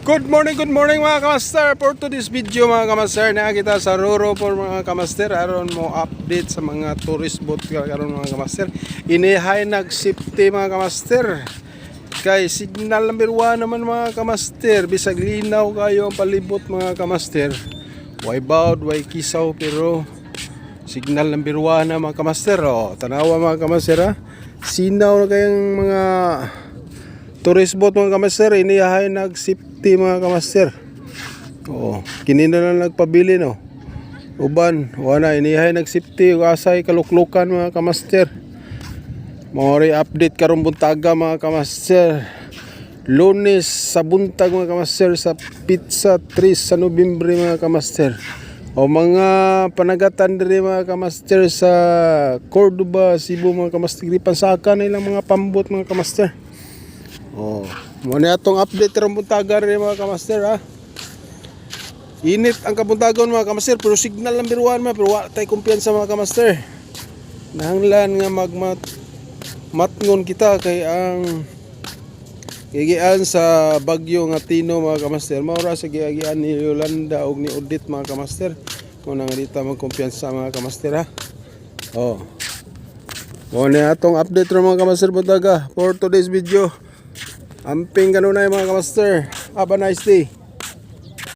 Good morning mga kamaster. For today's video mga kamaster, nakita sa Roro for mga kamaster. Aron mo update sa mga tourist boat karon mga kamaster. Inihay nag-safety mga kamaster. Kay signal number 1 naman mga kamaster. Bisag linaw kayo ang palibot mga kamaster. Way bawd, way kisaw pero signal number 1 na mga kamaster. Tanawa mga kamaster ha. Sinaw na kayong mga tourist boat mga kamaster. Inihay nag-safety mga kamaster. Kinina na nagpabili no. Uban, wala inihay nag-safety asay kaluklukan mga kamaster. Mori update karong buntaga mga kamaster. Lunes sa buntag mga kamaster sa Pizza 3 sa Nobyembre mga kamaster. Mga panagatan diri mga kamaster sa Cordoba, Cebu mga kamaster. Pansaka na ilang mga pambot mga kamaster. Muna atong update karong buntaga rin mga kamaster ha. Init ang kabuntagon mga kamaster pero signal number 1 pero wala tayo kumpiyansa mga kamaster. Nahanglan nga matngon kita kay ang gigian sa bagyo nga Tino mga kamaster. Maura sa gigian ni Yolanda ug ni Odit mga kamaster. Muna nga dito magkumpiyansa mga kamaster ha. Muna atong update rin mga kamaster buntaga for today's video. Amping kanunay mga kamaster. Have a nice day.